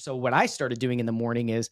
So what I started doing in the morning is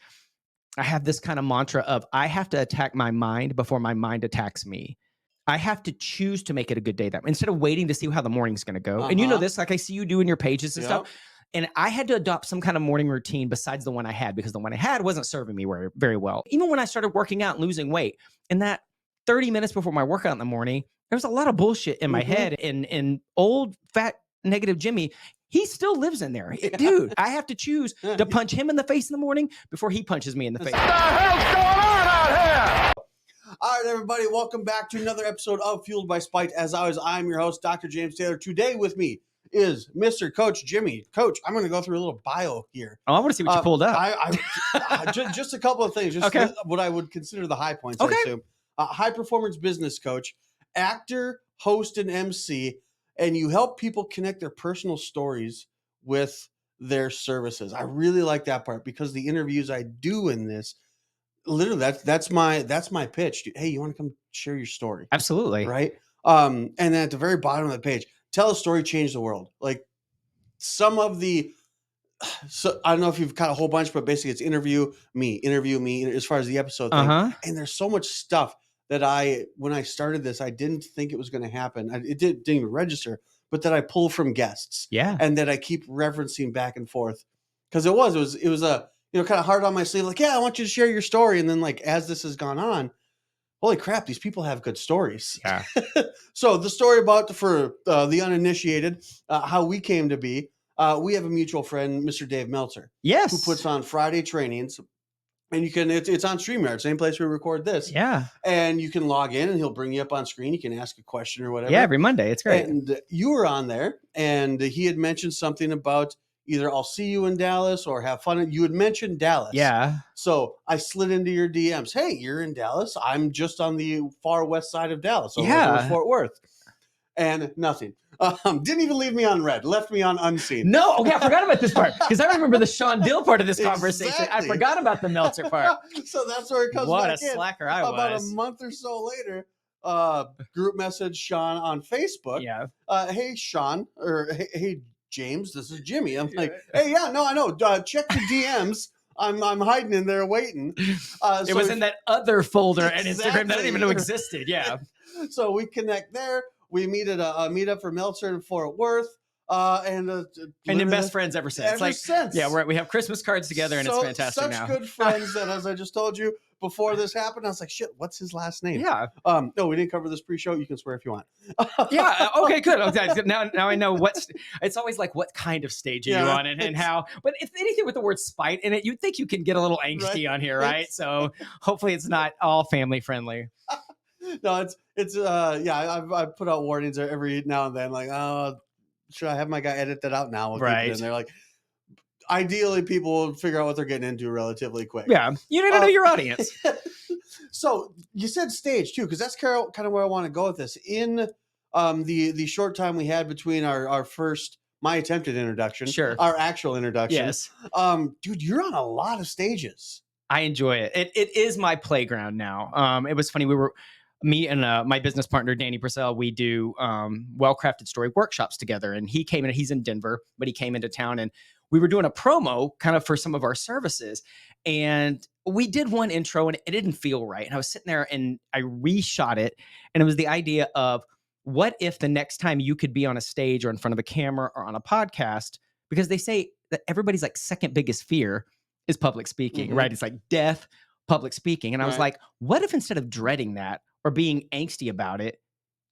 I have this kind of mantra of I have to attack my mind before my mind attacks me. I have to choose to make it a good day that instead of waiting to see how the morning's going to go. And you know this, like I see you do in your pages and stuff. And I had to adopt some kind of morning routine besides the one I had, because the one I had wasn't serving me very well. Even when I started working out and losing weight, in that 30 minutes before my workout in the morning, there was a lot of bullshit in my head. And old, fat, negative Jimmy, he still lives in there. Dude, I have to choose to punch him in the face in the morning before he punches me in the face. What the hell's going on out here? All right, everybody, welcome back to another episode of Fueled by Spite. As always, I'm your host, Dr. James Taylor. Today with me is Mr. Coach Jimmy. Coach, I'm going to go through a little bio here. Oh, I want to see what you pulled up. Just a couple of things, what I would consider the high points, I assume. High performance business coach, actor, host, and MC, and you help people connect their personal stories with their services. I really like that part because the interviews I do in this, literally that's my pitch. Hey, you want to come share your story? Absolutely. Right. And then at the very bottom of the page, tell a story, change the world. Like some of the, so I don't know if you've caught a whole bunch, but basically it's interview me as far as the episode thing. And there's so much stuff that when I started this, I didn't think it was going to happen. It didn't even register, but that I pull from guests. Yeah. And that I keep referencing back and forth. Cause it was a, kind of hard on my sleeve. Like, yeah, I want you to share your story. And then like, as this has gone on, holy crap, these people have good stories. Yeah. So the story for the uninitiated, how we came to be, we have a mutual friend, Mr. Dave Meltzer. Yes. Who puts on Friday trainings. And it's on StreamYard, same place we record this. Yeah. And you can log in and he'll bring you up on screen. You can ask a question or whatever. Yeah, every Monday. It's great. And you were on there and he had mentioned something about either I'll see you in Dallas or have fun. You had mentioned Dallas. Yeah. So I slid into your DMs. Hey, you're in Dallas. I'm just on the far west side of Dallas. Over Fort Worth. And nothing. Didn't even leave me on red. Left me on unseen. No. Okay, I forgot about this part because I remember the Sean Dill part of this conversation. Exactly. I forgot about the Meltzer part. So that's where it comes what back a slacker I was. About a month or so later, group message Sean on Facebook. Yeah. Hey, Sean, or hey, James, this is Jimmy. I'm like, hey, yeah, no, I know. Check the DMs. I'm hiding in there waiting. It was in that other folder at Instagram that I didn't even know existed. Yeah. So we connect there. We meet at a meetup for Meltzer in Fort Worth. And been best friends ever since. Yeah, we have Christmas cards together, and it's fantastic. Such good friends that, as I just told you before this happened, I was like, "Shit, what's his last name?" Yeah. No, we didn't cover this pre-show. You can swear if you want. Yeah. Okay. Good. Okay. Now I know it's always like what kind of stage are you on and how. But if anything with the word spite in it, you'd think you can get a little angsty on here, right? So hopefully it's not all family friendly. No, it's I put out warnings every now and then, like, oh, should I have my guy edit that out now? Right. And they're like, ideally, people will figure out what they're getting into relatively quick. Yeah, you need to know your audience. So you said stage too, because that's kind of where I want to go with this. In the short time we had between our first, my attempted introduction, our actual introduction. Yes. Dude, you're on a lot of stages. I enjoy it. It is my playground now. It was funny. Me and my business partner, Danny Purcell, we do WellCrafted story workshops together. And he came in, he's in Denver, but he came into town and we were doing a promo kind of for some of our services. And we did one intro and it didn't feel right. And I was sitting there and I reshot it. And it was the idea of what if the next time you could be on a stage or in front of a camera or on a podcast, because they say that everybody's like second biggest fear is public speaking, right? It's like death, public speaking. And I was like, what if instead of dreading that, or being angsty about it,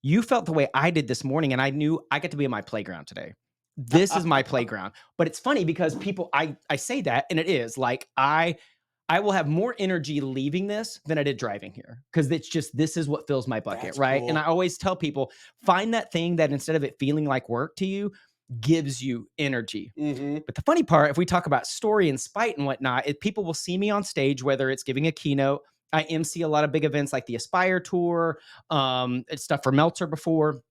you felt the way I did this morning and I knew I get to be in my playground today. This is my playground. But it's funny because people, I say that and it is like, I will have more energy leaving this than I did driving here. Cause it's just, this is what fills my bucket. That's right. Cool. And I always tell people, find that thing that instead of it feeling like work to you, gives you energy. But the funny part, if we talk about story and spite and whatnot, people will see me on stage, whether it's giving a keynote, I MC a lot of big events like the Aspire Tour, it's stuff for Meltzer before,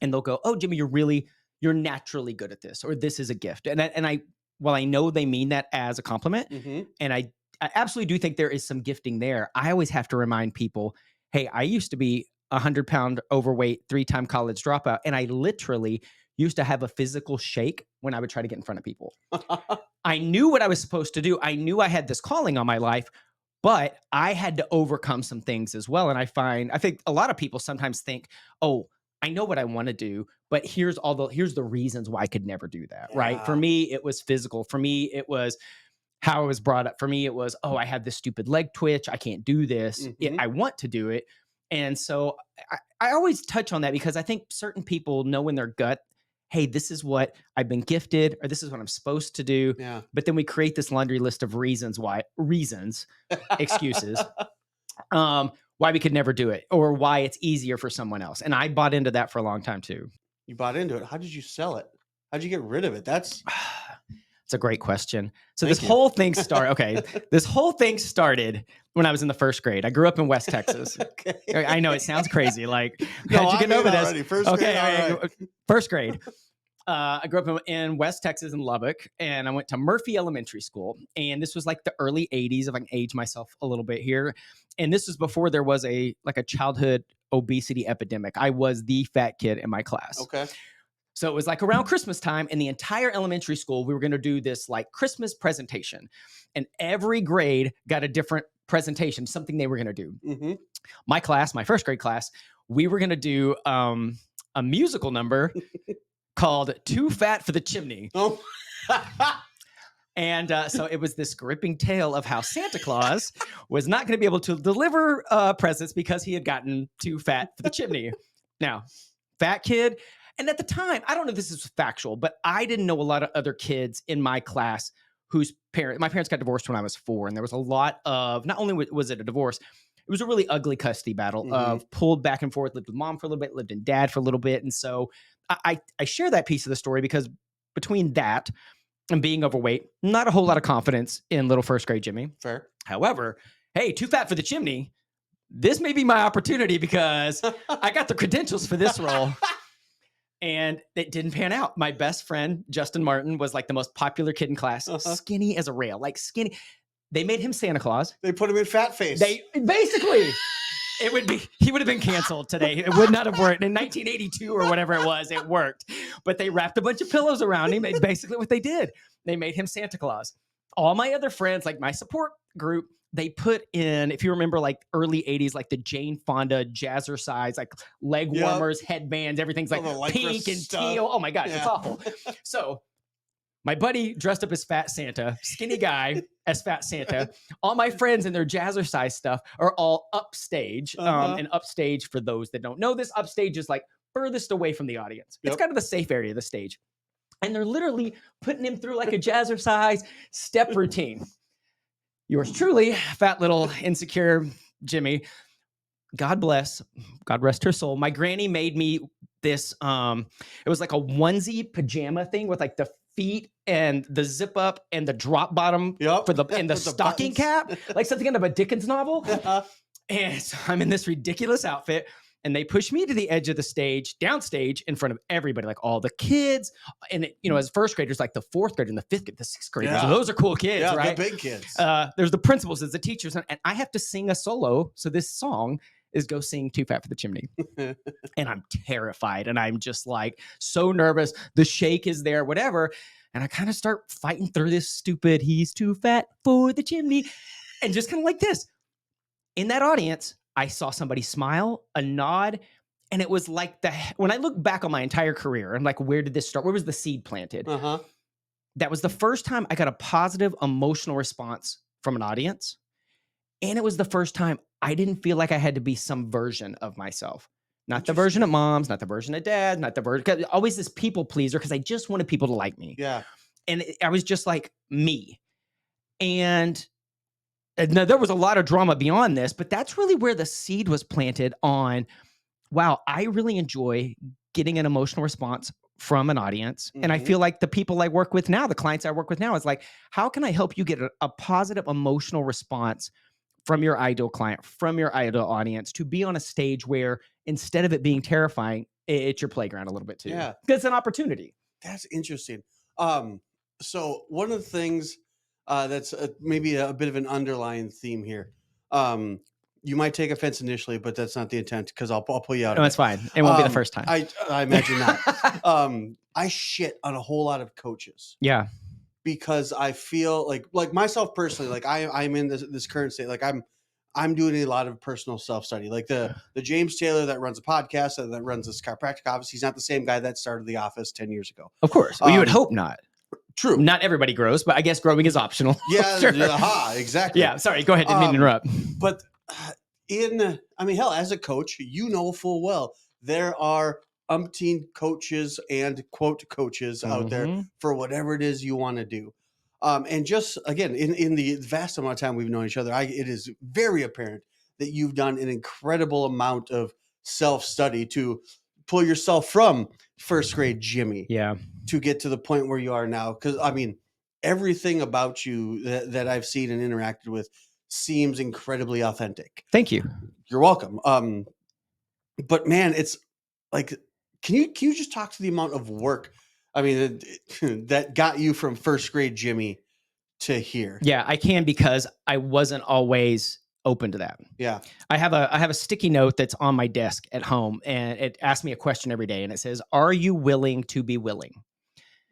and they'll go, "Oh, Jimmy, you're naturally good at this, or this is a gift." And while I know they mean that as a compliment, and I absolutely do think there is some gifting there, I always have to remind people, hey, I used to be 100-pound overweight, 3-time college dropout, and I literally used to have a physical shake when I would try to get in front of people. I knew what I was supposed to do. I knew I had this calling on my life, but I had to overcome some things as well. And I think a lot of people sometimes think, oh, I know what I want to do, but here's the reasons why I could never do that. Right. For me, it was physical. For me, it was how I was brought up. For me, it was, oh, I have this stupid leg twitch. I can't do this. I want to do it. And so I always touch on that because I think certain people know in their gut, hey, this is what I've been gifted, or this is what I'm supposed to do. Yeah. But then we create this laundry list of excuses, why we could never do it, or why it's easier for someone else. And I bought into that for a long time too. You bought into it. How did you sell it? How'd you get rid of it? It's a great question. So this whole thing started when I was in the first grade. I grew up in West Texas. Okay. I know it sounds crazy. Like, how'd you get over this? First grade. I grew up in West Texas in Lubbock, and I went to Murphy Elementary School. And this was like the early 80s, if I can age myself a little bit here. And this was before there was a childhood obesity epidemic. I was the fat kid in my class. Okay. So it was like around Christmas time, and the entire elementary school, we were going to do this like Christmas presentation. And every grade got a different presentation, something they were going to do. Mm-hmm. My class, my first grade class, we were going to do a musical number called Too Fat for the Chimney. Oh. And so it was this gripping tale of how Santa Claus was not going to be able to deliver presents because he had gotten too fat for the chimney. Now, fat kid. And at the time, I don't know if this is factual, but I didn't know a lot of other kids in my class whose my parents got divorced when I was 4. And there was a lot of, not only was it a divorce, it was a really ugly custody battle of pulled back and forth, lived with mom for a little bit, lived in dad for a little bit. And so I share that piece of the story because between that and being overweight, not a whole lot of confidence in little first grade Jimmy. Fair. However, hey, too fat for the chimney. This may be my opportunity because I got the credentials for this role. And it didn't pan out. My best friend, Justin Martin, was like the most popular kid in class, skinny as a rail, like skinny. They made him Santa Claus. They put him in fat face. He would have been canceled today. It would not have worked. In 1982 or whatever it was, it worked. But they wrapped a bunch of pillows around him. Basically what they did. They made him Santa Claus. All my other friends, like my support group, they put in, if you remember like early 80s, like the Jane Fonda jazzercise, like leg warmers, headbands, everything's like pink and teal. Oh my gosh, it's awful. So my buddy dressed up as Fat Santa, skinny guy as Fat Santa. All my friends in their jazzercise stuff are all upstage. And upstage, for those that don't know this, upstage is like furthest away from the audience. It's kind of the safe area of the stage. And they're literally putting him through like a jazzercise step routine. Yours truly, fat little insecure Jimmy. God rest her soul. My granny made me this, it was like a onesie pajama thing with like the feet and the zip up and the drop bottom for the stocking cap, like something out of a Dickens novel. And so I'm in this ridiculous outfit. And they pushed me to the edge of the stage, downstage, in front of everybody, like all the kids. And, as first graders, like the 4th grade and the 5th grade, the 6th graders. Yeah. Those are cool kids, right? The big kids. There's the principals, there's the teachers. And I have to sing a solo. So this song is Go Sing Too Fat for the Chimney. And I'm terrified. And I'm just like so nervous. The shake is there, whatever. And I kind of start fighting through this stupid, he's too fat for the chimney. And just kind of like this. In that audience, I saw somebody smile, a nod, and it was like when I look back on my entire career, I'm like, where did this start? Where was the seed planted? That was the first time I got a positive emotional response from an audience. And it was the first time I didn't feel like I had to be some version of myself. Not the version of moms, not the version of dad, not the version, always this people pleaser because I just wanted people to like me. Yeah. And I was just like me. And now, there was a lot of drama beyond this, but that's really where the seed was planted on, wow, I really enjoy getting an emotional response from an audience. And I feel like the people I work with now, the clients I work with now, is like, how can I help you get a positive emotional response from your ideal client, from your ideal audience, to be on a stage where instead of it being terrifying, it's your playground a little bit too. Yeah. It's an opportunity. That's interesting. So one of the things that's maybe a bit of an underlying theme here. you might take offense initially, but that's not the intent because I'll pull you out. No, of that's fine. It won't be the first time. I imagine not. I shit on a whole lot of coaches. Yeah. Because I feel like myself personally, like I'm in this current state, like I'm doing a lot of personal self-study. Like the James Taylor that runs a podcast that runs this chiropractic office, he's not the same guy that started the office 10 years ago. Of course. Well, you would hope not. True. Not everybody grows, but I guess growing is optional. Yeah, sure. Exactly. Yeah, sorry, go ahead. Didn't mean to interrupt. But hell, as a coach, you know full well there are umpteen coaches and quote coaches out there for whatever it is you want to do. And just again, in the vast amount of time we've known each other, it is very apparent that you've done an incredible amount of self-study to pull yourself from first grade Jimmy to get to the point where you are now. Because I mean, everything about you that I've seen and interacted with seems incredibly authentic. Thank you. You're welcome. But man, it's like, can you just talk to the amount of work, I mean, that got you from first grade Jimmy to here? Yeah, I can, because I wasn't always open to that. Yeah. I have a sticky note that's on my desk at home, and it asks me a question every day, and it says, "Are you willing to be willing?"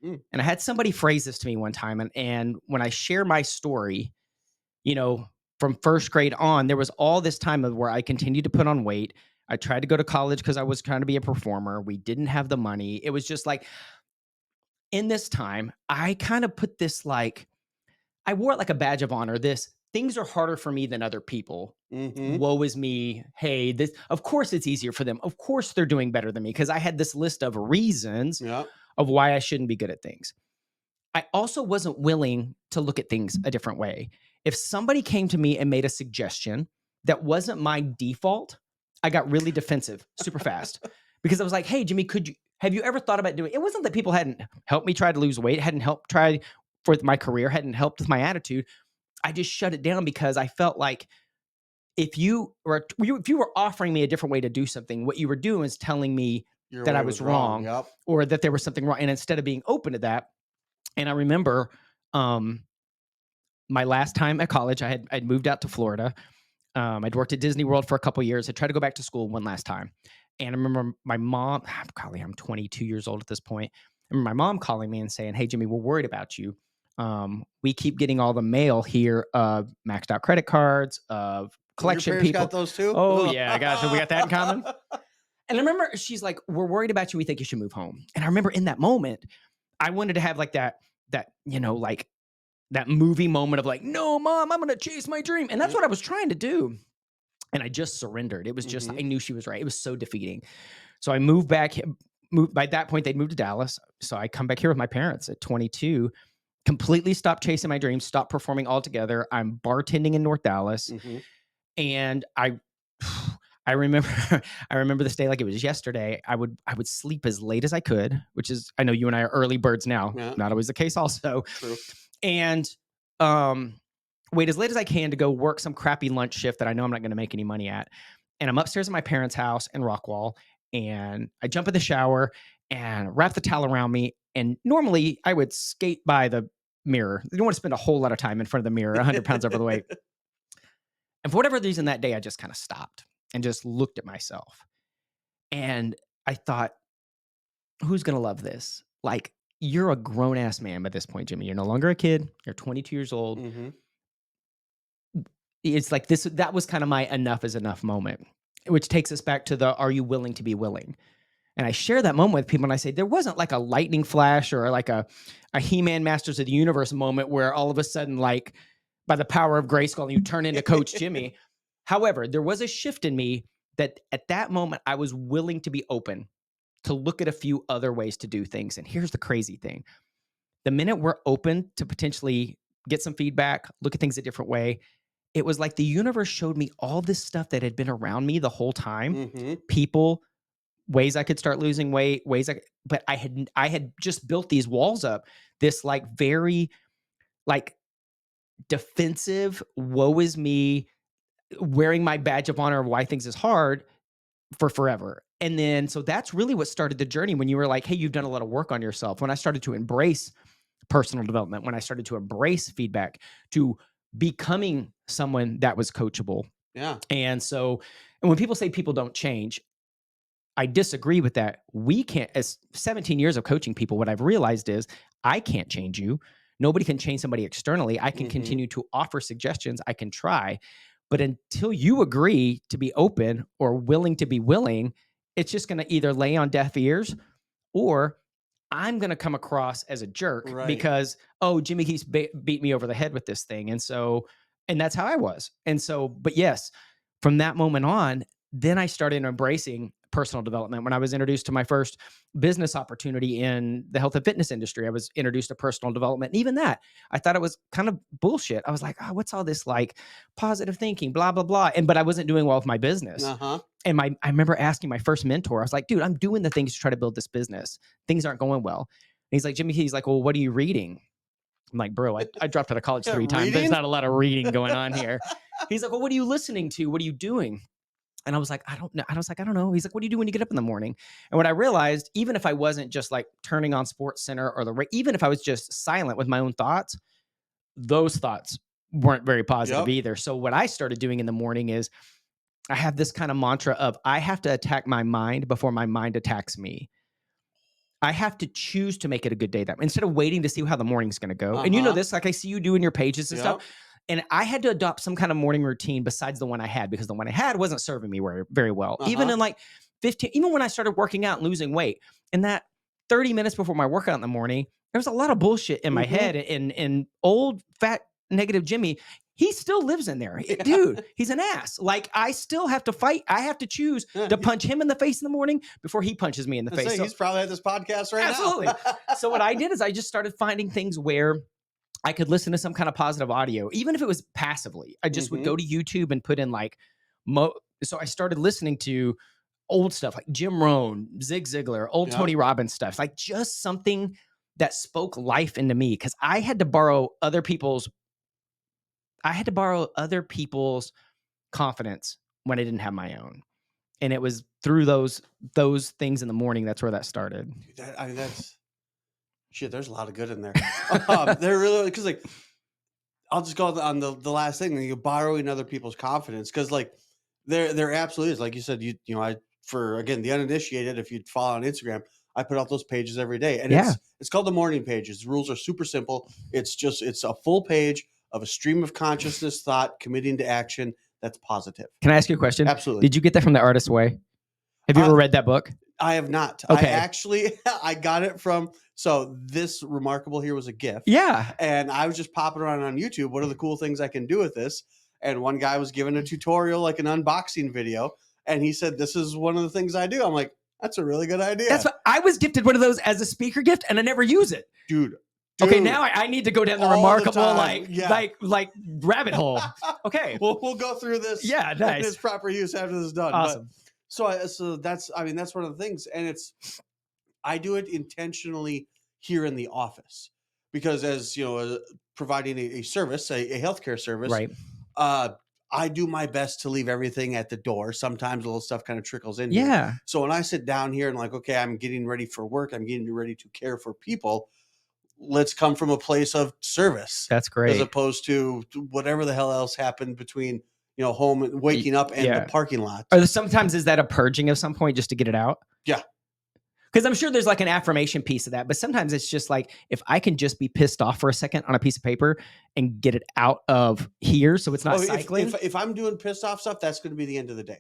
And I had somebody phrase this to me one time, and when I share my story, you know, from first grade on, there was all this time of where I continued to put on weight. I tried to go to college because I was trying to be a performer. We didn't have the money. It was just like, in this time, I kind of put this, like, I wore it like a badge of honor. This, things are harder for me than other people. Woe is me. Hey, this, of course it's easier for them. Of course they're doing better than me, because I had this list of reasons of why I shouldn't be good at things. I also wasn't willing to look at things a different way. If somebody came to me and made a suggestion that wasn't my default, I got really defensive super fast, because I was like, "Hey, Jimmy, have you ever thought about doing it?" It wasn't that people hadn't helped me try to lose weight, hadn't helped try for my career, hadn't helped with my attitude. I just shut it down because I felt like if you were offering me a different way to do something, what you were doing is telling me that I was wrong. Or that there was something wrong. And instead of being open to that, and I remember my last time at college, I'd moved out to Florida. I'd worked at Disney World for a couple of years. I tried to go back to school one last time. And I remember my mom, I'm 22 years old at this point. I remember my mom calling me and saying, "Hey, Jimmy, we're worried about you. We keep getting all the mail here of maxed out credit cards, of collection Your parents people." got those too? Oh, yeah. Gosh, we got that in common. And I remember she's like, "We're worried about you. We think you should move home." And I remember in that moment, I wanted to have like that, like that movie moment of like, "No, Mom, I'm going to chase my dream." And that's what I was trying to do. And I just surrendered. It was just, I knew she was right. It was so defeating. So I moved back. By that point, they'd moved to Dallas. So I come back here with my parents at 22, completely stopped chasing my dreams, stopped performing altogether. I'm bartending in North Dallas. And I remember this day like it was yesterday. I would sleep as late as I could, which is, I know you and I are early birds now. Not always the case also. True. And wait as late as I can to go work some crappy lunch shift that I know I'm not going to make any money at. And I'm upstairs at my parents' house in Rockwall, and I jump in the shower and wrap the towel around me. And normally I would skate by the mirror. You don't want to spend a whole lot of time in front of the mirror, 100 pounds over the weight. And for whatever reason that day, I just kind of stopped and just looked at myself. And I thought, who's going to love this? Like, you're a grown ass man by this point, Jimmy. You're no longer a kid. You're 22 years old. It's like this, that was kind of my enough is enough moment, which takes us back to the, are you willing to be willing? And I share that moment with people, and I say, there wasn't like a lightning flash or like a He-Man Masters of the Universe moment where all of a sudden, like by the power of Grayskull, you turn into Coach Jimmy. However, there was a shift in me that at that moment, I was willing to be open to look at a few other ways to do things. And here's the crazy thing. The minute we're open to potentially get some feedback, look at things a different way, it was like the universe showed me all this stuff that had been around me the whole time. People, ways I could start losing weight, but I had just built these walls up, this like very like defensive, woe is me, wearing my badge of honor of why things is hard for forever. And then, so that's really what started the journey when you were like, hey, you've done a lot of work on yourself. When I started to embrace personal development, when I started to embrace feedback, to becoming someone that was coachable, Yeah. And so, and when people say people don't change, I disagree with that. We can't, as 17 years of coaching people, what I've realized is I can't change you. Nobody can change somebody externally. I can continue to offer suggestions. I can try. But until you agree to be open or willing to be willing, it's just going to either lay on deaf ears, or I'm going to come across as a jerk because, oh, Jimmy Keith's beat me over the head with this thing. And so, and that's how I was. And so, but yes, from that moment on, then I started embracing personal development. When I was introduced to my first business opportunity in the health and fitness industry, I was introduced to personal development. And even that, I thought it was kind of bullshit. I was like, oh, what's all this like positive thinking, blah, blah, blah. But I wasn't doing well with my business. And I remember asking my first mentor, I was like, dude, I'm doing the things to try to build this business. Things aren't going well. And he's like, Jimmy, he's like, well, what are you reading? I'm like, bro, I dropped out of college 3 times. There's not a lot of reading going on here. He's like, well, what are you listening to? What are you doing? And I was like, I don't know. I was like, I don't know. He's like, what do you do when you get up in the morning? And what I realized, even if I wasn't just like turning on Sports Center or even if I was just silent with my own thoughts, those thoughts weren't very positive either. So what I started doing in the morning is I have this kind of mantra of I have to attack my mind before my mind attacks me. I have to choose to make it a good day, that instead of waiting to see how the morning's going to go. And you know this, like I see you do in your pages and stuff. And I had to adopt some kind of morning routine besides the one I had, because the one I had wasn't serving me very well. Even in like 15, even when I started working out and losing weight, in that 30 minutes before my workout in the morning, there was a lot of bullshit in my head. And old fat negative Jimmy, he still lives in there. Dude, he's an ass. Like, I still have to fight. I have to choose to punch him in the face in the morning before he punches me in the face. So he's probably at this podcast right now. Absolutely. So what I did is I just started finding things where I could listen to some kind of positive audio, even if it was passively. I just would go to YouTube and put in like, so I started listening to old stuff like Jim Rohn, Zig Ziglar, old Tony Robbins stuff, like just something that spoke life into me. Cause I had to borrow other people's confidence when I didn't have my own. And it was through those things in the morning. That's where that started. That's shit. There's a lot of good in there. They're really, because like, I'll just go on the last thing. You're borrowing other people's confidence, because like there absolutely is. Like you said, you know, for again the uninitiated, if you'd follow on Instagram, I put out those pages every day, and it's called the morning pages. The rules are super simple. It's a full page of a stream of consciousness thought committing to action that's positive. Can I ask you a question? Absolutely. Did you get that from The Artist's Way? Have you ever read that book? I have not. Okay. I got it from, so this Remarkable here was a gift. Yeah. And I was just popping around on YouTube. What are the cool things I can do with this? And one guy was giving a tutorial, like an unboxing video. And he said, this is one of the things I do. I'm like, that's a really good idea. That's what I was gifted, one of those as a speaker gift, and I never use it. Dude. Okay, now I need to go down the Remarkable like rabbit hole. Okay. We'll go through this. Yeah, nice. In its proper use after this is done. Awesome. But, so that's one of the things. And I do it intentionally here in the office, because as you know, providing a service, a healthcare service, right? I do my best to leave everything at the door. Sometimes a little stuff kind of trickles in. Yeah. Here. So when I sit down here and like, okay, I'm getting ready for work, I'm getting ready to care for people. Let's come from a place of service. That's great. As opposed to whatever the hell else happened between, you know, home and waking up and the parking lot. Or sometimes is that a purging of some point just to get it out? Yeah. Because I'm sure there's like an affirmation piece of that, but sometimes it's just like, if I can just be pissed off for a second on a piece of paper and get it out of here, so it's not cycling. If I'm doing pissed off stuff, that's going to be the end of the day.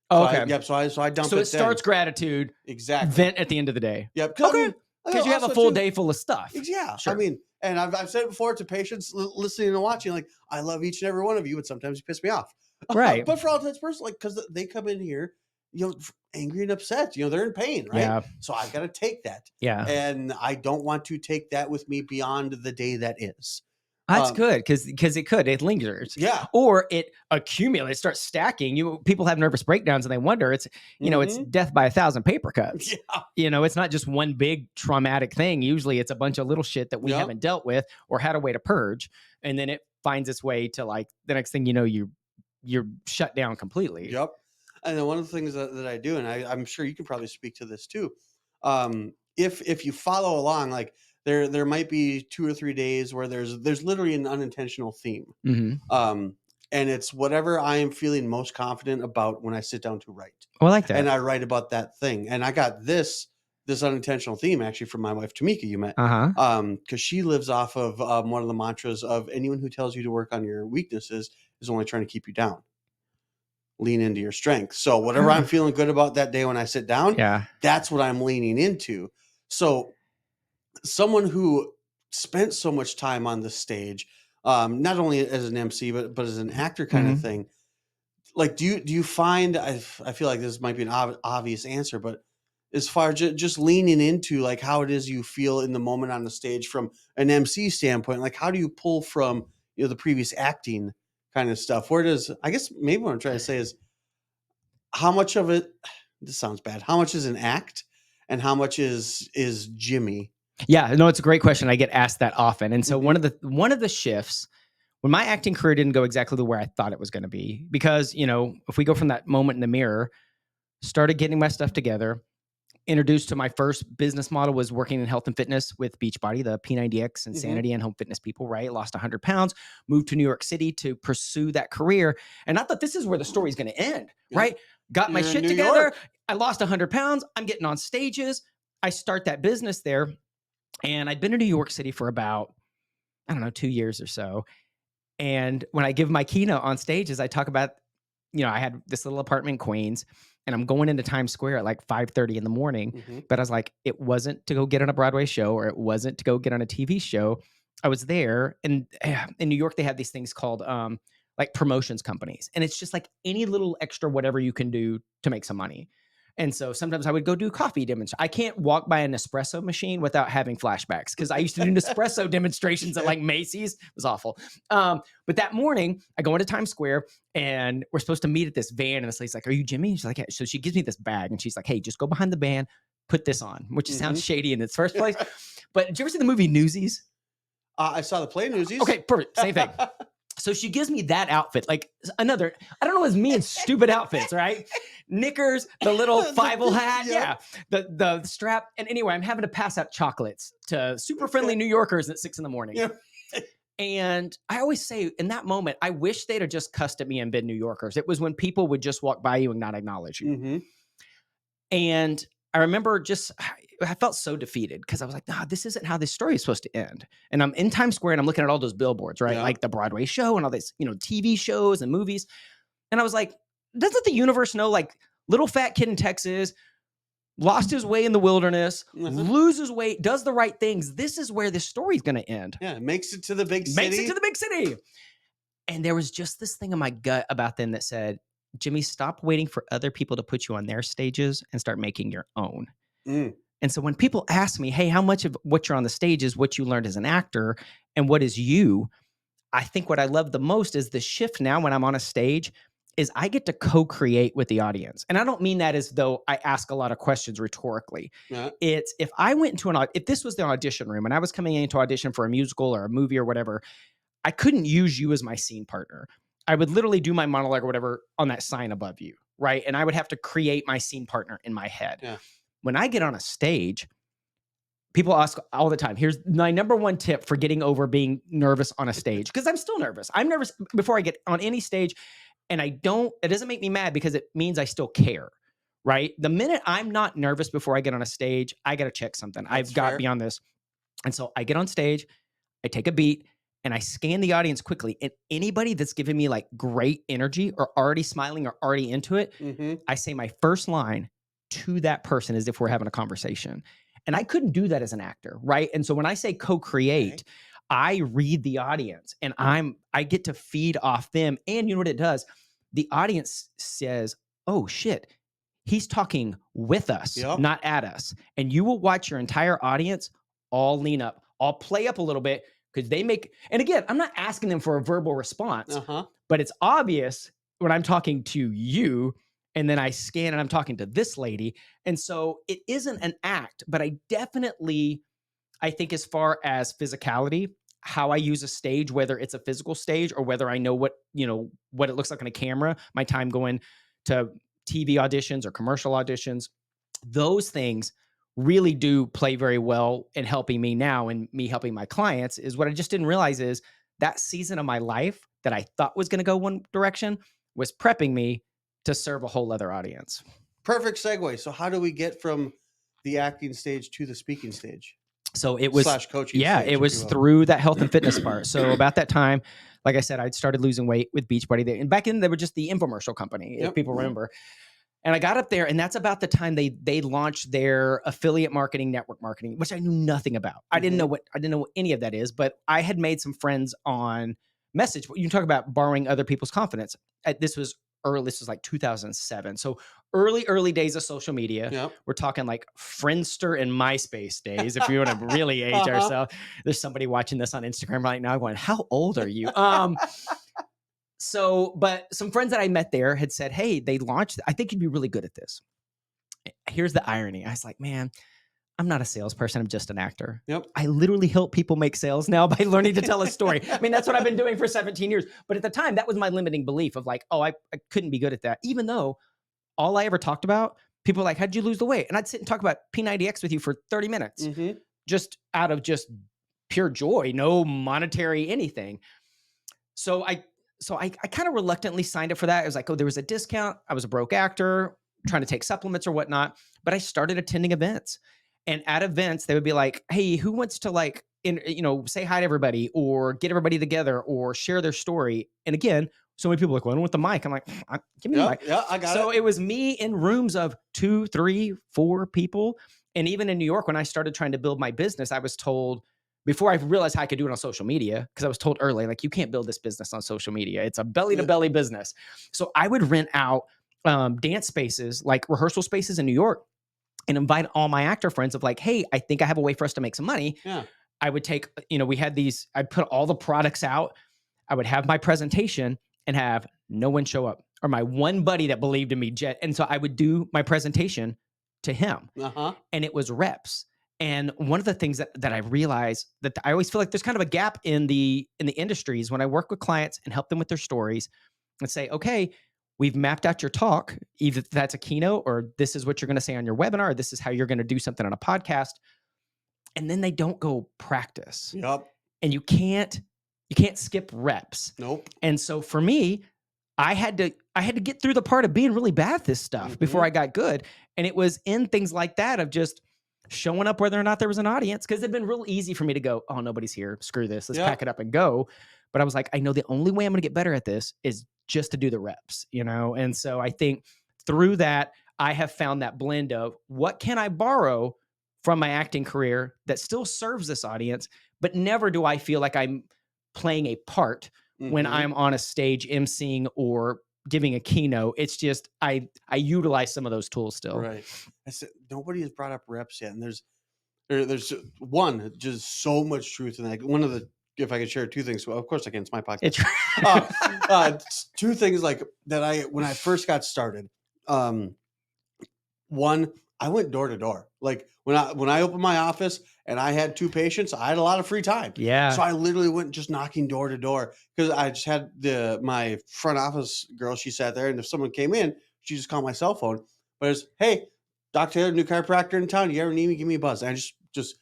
Oh, okay. So I dump it. So it starts gratitude. Exactly. Vent at the end of the day. Yep. Okay. Because you have a full day full of stuff. Yeah. Sure. I mean, and I've said it before to patients listening and watching, like, I love each and every one of you, but sometimes you piss me off. Right. But for all intents and purposes, like, because they come in here, you know, angry and upset, you know, they're in pain, right? Yeah. So I got to take that. Yeah. And I don't want to take that with me beyond the day that is. That's good, because it lingers. Yeah. Or it accumulates, starts stacking. People have nervous breakdowns and they wonder, it's, you know, it's death by 1,000 paper cuts. Yeah. You know, it's not just one big traumatic thing. Usually it's a bunch of little shit that we haven't dealt with or had a way to purge. And then it finds its way to, like, the next thing you know, you're shut down completely. Yep. And then one of the things that I do, and I'm sure you can probably speak to this too. If you follow along, like, there might be 2 or 3 days where there's literally an unintentional theme. Mm-hmm. and it's whatever I am feeling most confident about when I sit down to write. Oh, I like that. And I write about that thing. And I got this unintentional theme actually from my wife Tamika, you met. Because she lives off of one of the mantras of anyone who tells you to work on your weaknesses is only trying to keep you down. Lean into your strength. So whatever I'm feeling good about that day when I sit down, that's what I'm leaning into. So someone who spent so much time on the stage, not only as an MC, but as an actor kind of thing, like, do you find, I feel like this might be an obvious answer, but as far as just leaning into like how it is you feel in the moment on the stage from an MC standpoint, like how do you pull from, the previous acting kind of stuff? Where does, I guess maybe what I'm trying to say is how much of it, this sounds bad, how much is an act and how much is Jimmy? Yeah, no, it's a great question. I get asked that often. And so one of the shifts when my acting career didn't go exactly the way I thought it was going to be, because, if we go from that moment in the mirror, started getting my stuff together, introduced to my first business model was working in health and fitness with Beachbody, the P90X, Insanity, and home fitness people, right? Lost 100 pounds, moved to New York City to pursue that career. And I thought this is where the story's going to end, right? Got my shit together. I lost 100 pounds. I'm getting on stages. I start that business there. And I'd been in New York City for about, 2 years or so. And when I give my keynote on stages, I talk about, I had this little apartment in Queens and I'm going into Times Square at like 5:30 in the morning. But I was like, it wasn't to go get on a Broadway show or it wasn't to go get on a TV show. I was there. And in New York, they have these things called like promotions companies. And it's just like any little extra whatever you can do to make some money. And so sometimes I would go do coffee demonstrations. I can't walk by an espresso machine without having flashbacks because I used to do Nespresso demonstrations at like Macy's. It was awful. But that morning, I go into Times Square and we're supposed to meet at this van. And this lady's like, "Are you Jimmy?" She's like, "Yeah." So she gives me this bag and she's like, "Hey, just go behind the van, put this on," which sounds shady in its first place. But did you ever see the movie Newsies? I saw the play Newsies. Okay, perfect. Same thing. So she gives me that outfit, like another, I don't know, it's me in stupid outfits, right? Knickers, the little five-o hat, the strap. And anyway, I'm having to pass out chocolates to super friendly New Yorkers at 6 a.m. And I always say in that moment, I wish they'd have just cussed at me and been New Yorkers. It was when people would just walk by you and not acknowledge you. And I remember I felt so defeated because I was like, nah, this isn't how this story is supposed to end. And I'm in Times Square and I'm looking at all those billboards, right? Like the Broadway show and all this, TV shows and movies. And I was like, doesn't the universe know, like, little fat kid in Texas lost his way in the wilderness, loses weight, does the right things. This is where this story's going to end. Yeah, makes it to the big city. And there was just this thing in my gut about them that said, Jimmy, stop waiting for other people to put you on their stages and start making your own. And so when people ask me, hey, how much of what you're on the stage is what you learned as an actor and what is you? I think what I love the most is the shift now when I'm on a stage is I get to co-create with the audience. And I don't mean that as though I ask a lot of questions rhetorically. It's if I went into if this was the audition room and I was coming in to audition for a musical or a movie or whatever, I couldn't use you as my scene partner. I would literally do my monologue or whatever on that sign above you, right? And I would have to create my scene partner in my head. When I get on a stage, people ask all the time, here's my number one tip for getting over being nervous on a stage, because I'm still nervous. I'm nervous before I get on any stage, and it doesn't make me mad because it means I still care, right? The minute I'm not nervous before I get on a stage, I got to check something. I've got beyond this. And so I get on stage, I take a beat, and I scan the audience quickly. And anybody that's giving me like great energy or already smiling or already into it, I say my first line to that person as if we're having a conversation. And I couldn't do that as an actor, right? And so when I say co-create, I read the audience and I get to feed off them. And you know what it does? The audience says, oh shit, he's talking with us, not at us. And you will watch your entire audience all lean up, all play up a little bit, because and again, I'm not asking them for a verbal response, but it's obvious when I'm talking to you and then I scan and I'm talking to this lady. And so it isn't an act, but I think as far as physicality, how I use a stage, whether it's a physical stage or whether I know what it looks like on a camera, my time going to TV auditions or commercial auditions, those things really do play very well in helping me now and me helping my clients. Is what I just didn't realize is that season of my life, that I thought was going to go one direction was prepping me to serve a whole other audience. Perfect segue. So how do we get from the acting stage to the speaking stage? So it was / coaching. Yeah, stage, it was through that health and fitness part. So about that time, like I said, I'd started losing weight with Beachbody. And back then, they were just the infomercial company, if people remember. And I got up there, and that's about the time they launched their affiliate marketing, network marketing, which I knew nothing about. I didn't know what any of that is, but I had made some friends on Message. You talk about borrowing other people's confidence. This was early. This was like 2007. So early days of social media. Yep. We're talking like Friendster and MySpace days. If you want to really age ourselves, there's somebody watching this on Instagram right now going, "How old are you?" So, but some friends that I met there had said, "Hey, they launched. I think you'd be really good at this." Here's the irony. I was like, "Man, I'm not a salesperson. I'm just an actor." Yep. I literally help people make sales now by learning to tell a story. I mean, that's what I've been doing for 17 years. But at the time, that was my limiting belief of like, oh, I couldn't be good at that. Even though all I ever talked about, people were like, "How'd you lose the weight?" And I'd sit and talk about P90X with you for 30 minutes, just out of just pure joy, no monetary anything. So I kind of reluctantly signed up for that. It was like, oh, there was a discount. I was a broke actor trying to take supplements or whatnot. But I started attending events. And at events, they would be like, "Hey, who wants to like, say hi to everybody or get everybody together or share their story?" And again, so many people are like, "Well, I don't want the mic." I'm like, "Give me the mic." Yeah, I got it. So it was me in rooms of 2, 3, 4 people. And even in New York, when I started trying to build my business, I was told, before I realized how I could do it on social media, because I was told early, like, you can't build this business on social media. It's a belly to belly business. So I would rent out dance spaces, like rehearsal spaces in New York, and invite all my actor friends of like, "Hey, I think I have a way for us to make some money." Yeah. I would take, we had these, I'd put all the products out. I would have my presentation and have no one show up, or my one buddy that believed in me, Jet. And so I would do my presentation to him, and it was reps. And one of the things that I realized that I always feel like there's kind of a gap in the industries when I work with clients and help them with their stories and say, "Okay, we've mapped out your talk, either that's a keynote or this is what you're going to say on your webinar, or this is how you're going to do something on a podcast." And then they don't go practice. Yep. And you can't skip reps. Nope. And so for me, I had to get through the part of being really bad at this stuff before I got good. And it was in things like that of just showing up whether or not there was an audience, because it'd been real easy for me to go, "Oh, nobody's here. Screw this. Let's pack it up and go." But I was like, I know the only way I'm going to get better at this is just to do the reps, And so I think through that, I have found that blend of what can I borrow from my acting career that still serves this audience, but never do I feel like I'm playing a part when I'm on a stage emceeing or giving a keynote. It's just, I utilize some of those tools still. Right. I said, nobody has brought up reps yet. And there's one, just so much truth in that. One of the, if I could share 2 things, well, of course I can, it's my podcast. 2 things like that when I first got started, one, I went door to door. Like when I opened my office and I had 2 patients, I had a lot of free time. Yeah. So I literally went just knocking door to door, because I just had my front office girl. She sat there, and if someone came in, she just called my cell phone. But it's, "Hey, Dr. Taylor, new chiropractor in town. You ever need me? Give me a buzz." And I just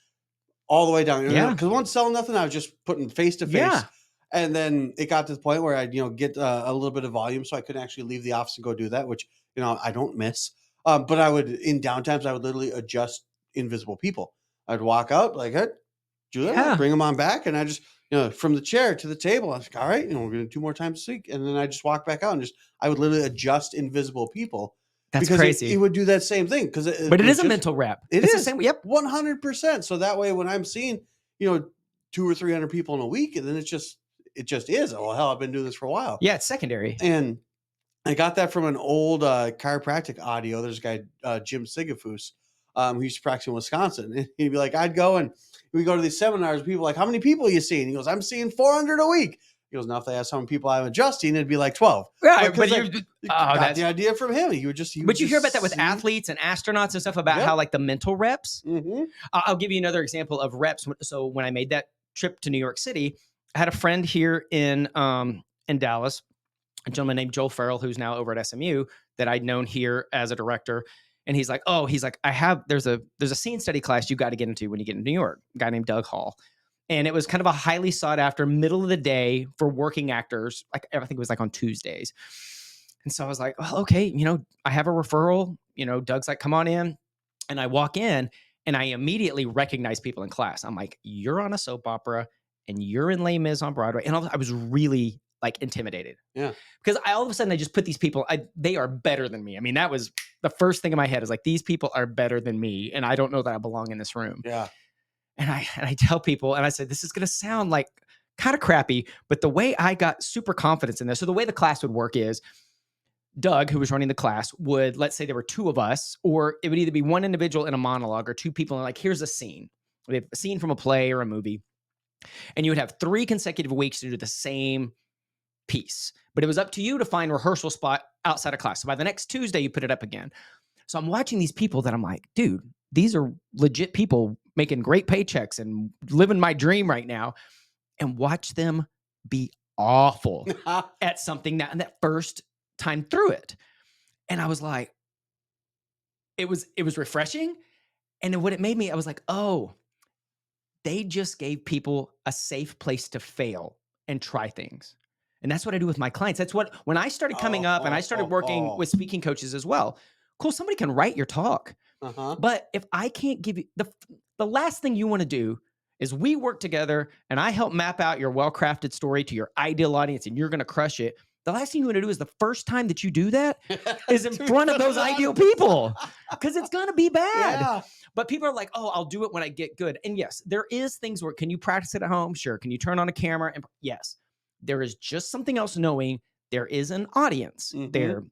all the way down. Yeah. Because once selling nothing, I was just putting face to face. Yeah. And then it got to the point where I'd get a little bit of volume, so I couldn't actually leave the office and go do that, which I don't miss. But I would, in downtimes, I would literally adjust invisible people. I'd walk out like, "Hey, Julia, bring them on back," and I just from the chair to the table. I was like, "All right, we're going to do 2 more times this week," and then I just walk back out and I would literally adjust invisible people. That's because crazy. It would do that same thing, because but it is a mental rep. It's the same. Yep, 100%. So that way, when I'm seeing 200 or 300 people in a week, and then it just is. Oh hell, I've been doing this for a while. Yeah, it's secondary. And I got that from an old chiropractic audio. There's a guy, Jim Sigafus, who used to practice in Wisconsin. And he'd be like, I'd go and we go to these seminars. People are like, "How many people are you seeing?" He goes, "I'm seeing 400 a week." He goes, "Now if they ask how many people I'm adjusting, it'd be like 12. Right, but you got the idea from him. But you hear about that with athletes and astronauts and stuff about how like the mental reps. I'll give you another example of reps. So when I made that trip to New York City, I had a friend here in Dallas, a gentleman named Joel Farrell, who's now over at SMU, that I'd known here as a director. And he's like, there's a scene study class you got to get into when you get into New York, a guy named Doug Hall. And it was kind of a highly sought after middle of the day for working actors. Like I think it was like on Tuesdays. And so I was like, well, okay, I have a referral. Doug's like, come on in. And I walk in and I immediately recognize people in class. I'm like, you're on a soap opera and you're in Les Mis on Broadway. And I was really like intimidated. Yeah. Because all of a sudden I just put these people, they are better than me. I mean, that was the first thing in my head is like, these people are better than me. And I don't know that I belong in this room. Yeah. And I tell people, and I said, this is going to sound like kind of crappy, but the way I got super confidence in this, so the way the class would work is Doug, who was running the class, would, let's say there were two of us, or it would either be one individual in a monologue or two people, and like, here's a scene. We have a scene from a play or a movie. And you would have 3 consecutive weeks to do the same piece. But it was up to you to find a rehearsal spot outside of class. So by the next Tuesday, you put it up again. So I'm watching these people that I'm like, dude, these are legit people making great paychecks and living my dream right now, and watch them be awful at something that first time through it. And I was like, it was refreshing. And then what it made me, I was like, oh, they just gave people a safe place to fail and try things. And that's what I do with my clients. That's what, when I started coming up and I started working with speaking coaches as well, cool, somebody can write your talk. But if I can't give you the last thing you want to do is we work together and I help map out your well-crafted story to your ideal audience and you're going to crush it. The last thing you want to do is the first time that you do that is in front of those ideal people, because it's going to be bad. Yeah. But people are like, oh, I'll do it when I get good. And yes, there is things where, can you practice it at home? Sure. Can you turn on a camera? And yes, there is just something else knowing there is an audience there.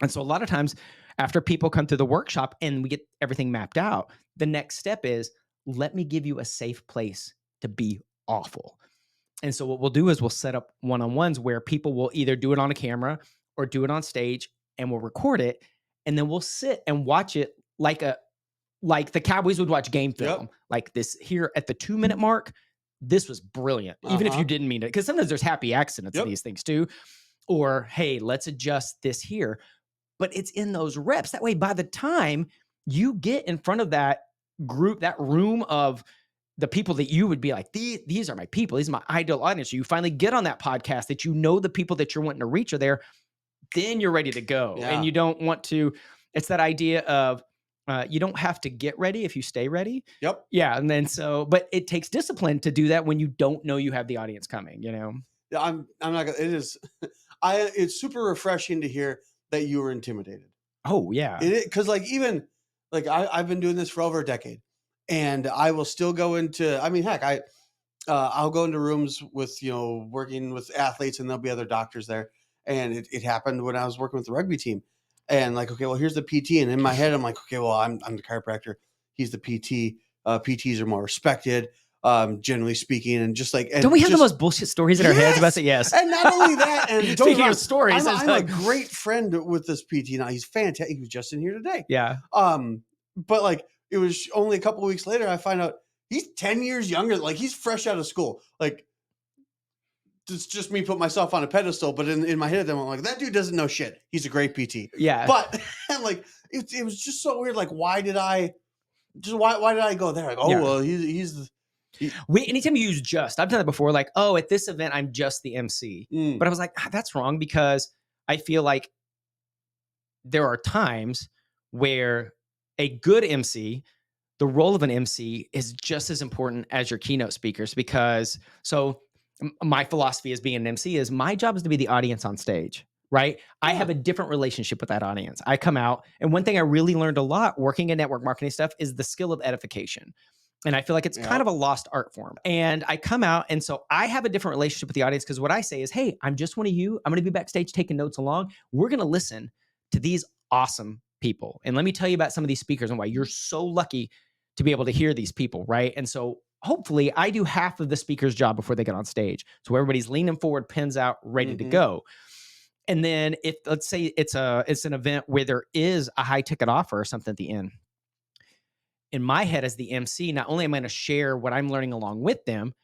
And so a lot of times after people come through the workshop and we get everything mapped out, the next step is, let me give you a safe place to be awful. And so what we'll do is we'll set up one-on-ones where people will either do it on a camera or do it on stage, and we'll record it. And then we'll sit and watch it like the Cowboys would watch game film. Like this here at the 2-minute mark, this was brilliant. Even if you didn't mean it, because sometimes there's happy accidents in these things too. Or, hey, let's adjust this here. But it's in those reps. That way, by the time you get in front of that group, that room of the people that you would be like, these are my people, these are my ideal audience. You finally get on that podcast that the people that you're wanting to reach are there, then you're ready to go. Yeah. And you don't want to, it's that idea of you don't have to get ready if you stay ready. Yep. Yeah. And then but it takes discipline to do that when you don't know you have the audience coming, Yeah, I'm not gonna, it's super refreshing to hear that you were intimidated. Oh yeah. Because I've been doing this for over a decade. And I will still go into, heck, I'll go into rooms with, working with athletes, and there'll be other doctors there. And it happened when I was working with the rugby team. And like, okay, well, here's the PT. And in my head, I'm like, okay, well, I'm the chiropractor. He's the PT. PTs are more respected, generally speaking. And just like, and don't we have the most bullshit stories in our heads about it? Yes. And not only that, and speaking of stories, I'm a great friend with this PT now. He's fantastic. He was just in here today. Yeah. But like, it was only a couple of weeks later, I find out he's 10 years younger. Like, he's fresh out of school. Like, it's just me put myself on a pedestal. But in my head, I'm like, that dude doesn't know shit. He's a great PT. Yeah. But like, it was just so weird. Like, why did I go there? Like, well, he's anytime you use just, I've done that before. Like, oh, at this event, I'm just the MC. But I was like, that's wrong, because I feel like there are times where a good MC, the role of an MC is just as important as your keynote speakers, because my philosophy as being an MC is my job is to be the audience on stage, right? Yeah. I have a different relationship with that audience. I come out, and one thing I really learned a lot working in network marketing stuff is the skill of edification. And I feel like it's kind of a lost art form. And I come out, and so I have a different relationship with the audience, because what I say is, hey, I'm just one of you. I'm going to be backstage taking notes along. We're going to listen to these awesome people. And let me tell you about some of these speakers and why you're so lucky to be able to hear these people, right? And so hopefully I do half of the speaker's job before they get on stage. So everybody's leaning forward, pens out, ready to go. And then if, let's say it's an event where there is a high ticket offer or something at the end, in my head as the MC, not only am I going to share what I'm learning along with them,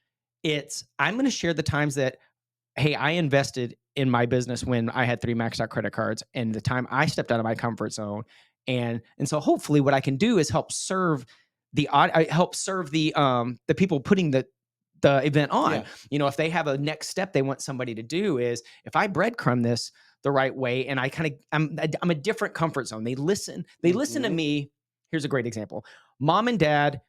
I'm going to share the times that, hey, I invested in my business when I had 3 maxed out credit cards, and the time I stepped out of my comfort zone. And so hopefully what I can do is help serve the people putting the event on. Yeah. You know, if they have a next step they want somebody to do, is if I breadcrumb this the right way, and I'm a different comfort zone. They listen to me. Here's a great example. Mom and dad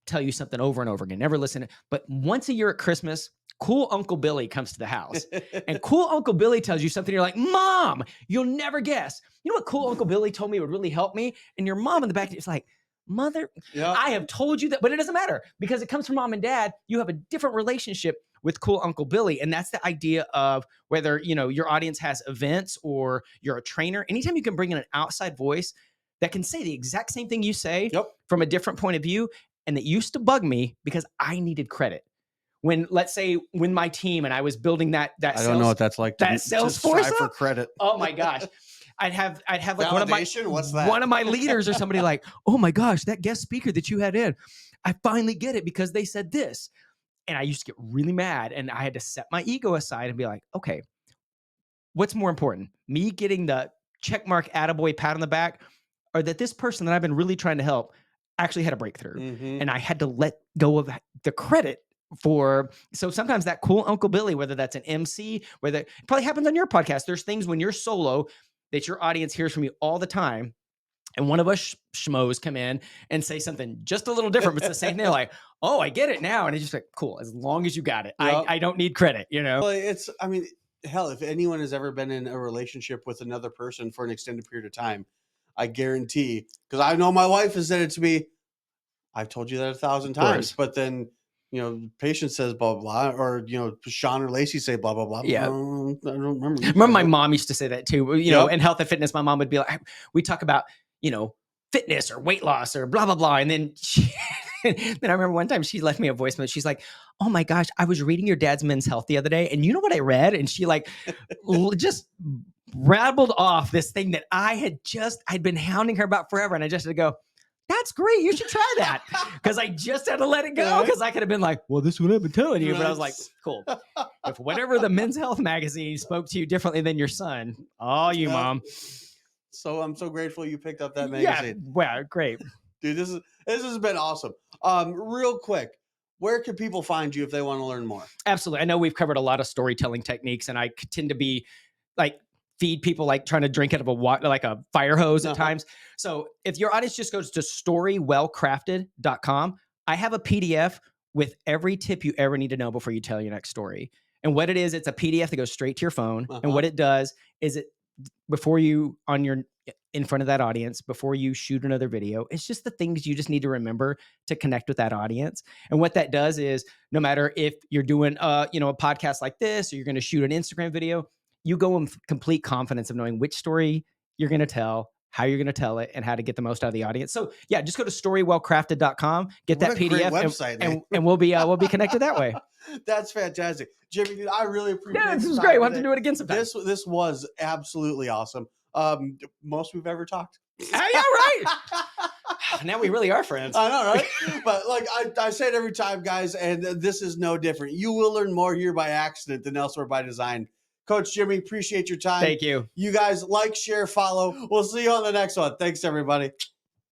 tell you something over and over again. Never listen. But once a year at Christmas, cool Uncle Billy comes to the house. And cool Uncle Billy tells you something. You're like, Mom, you'll never guess. You know what cool Uncle Billy told me would really help me? And your mom in the back is like, mother, I have told you that. But it doesn't matter because it comes from mom and dad. You have a different relationship with cool Uncle Billy. And that's the idea of whether, you know, your audience has events or you're a trainer. Anytime you can bring in an outside voice that can say the exact same thing you say from a different point of view. And that used to bug me because I needed credit. When, let's say, when my team and I was building that I don't know what that's like. That Salesforce for credit. Oh my gosh. I'd have like Validation? one of my leaders or somebody like, oh my gosh, that guest speaker that you had in, I finally get it because they said this. And I used to get really mad, and I had to set my ego aside and be like, okay, what's more important? Me getting the check mark attaboy pat on the back, or that this person that I've been really trying to help actually had a breakthrough. And I had to let go of the credit for, so sometimes that cool Uncle Billy, whether that's an MC, whether it probably happens on your podcast. There's things when you're solo that your audience hears from you all the time. And one of us schmoes come in and say something just a little different, but it's the same thing. They're like, oh, I get it now. And it's just like, cool. As long as you got it, I don't need credit, you know? Well, I mean, hell, if anyone has ever been in a relationship with another person for an extended period of time, I guarantee, because I know my wife has said it to me, I've told you that 1,000 times, but then, you know, patient says blah, blah, blah, or, you know, Sean or Lacey say blah, blah, blah. Yeah. I don't remember. Remember my mom used to say that too, you know, in health and fitness, my mom would be like, we talk about, you know, fitness or weight loss or blah, blah, blah. And then then I remember one time she left me a voicemail. She's like, oh my gosh, I was reading your dad's Men's Health the other day. And you know what I read? And she like just rabbled off this thing that I'd been hounding her about forever. And I just had to go, that's great. You should try that. Because I just had to let it go. Because I could have been like, well, this is what I've been telling you. But I was like, cool. If whatever the Men's Health magazine spoke to you differently than your son, Mom. So I'm so grateful you picked up that magazine. Yeah, wow, great. Dude, this has been awesome. Real quick, where can people find you if they want to learn more? Absolutely. I know we've covered a lot of storytelling techniques, and I tend to be like feed people like trying to drink out of a fire hose at times. So if your audience just goes to storywellcrafted.com, I have a PDF with every tip you ever need to know before you tell your next story. And what it is, it's a PDF that goes straight to your phone. And what it does is before you in front of that audience, before you shoot another video, it's just the things you just need to remember to connect with that audience. And what that does is, no matter if you're doing a podcast like this, or you're going to shoot an Instagram video, you go in complete confidence of knowing which story you're going to tell, how you're going to tell it, and how to get the most out of the audience. So yeah, just go to storywellcrafted.com, get that PDF, website, and we'll be connected that way. That's fantastic. Jimmy, dude, I really appreciate it. Yeah, this was great. We'll have to do it again sometime. This was absolutely awesome. Most we've ever talked. Yeah, right. Now we really are friends. I know, right? But like I say it every time, guys, and this is no different. You will learn more here by accident than elsewhere by design. Coach Jimmy, appreciate your time. Thank you. You guys like, share, follow. We'll see you on the next one. Thanks, everybody.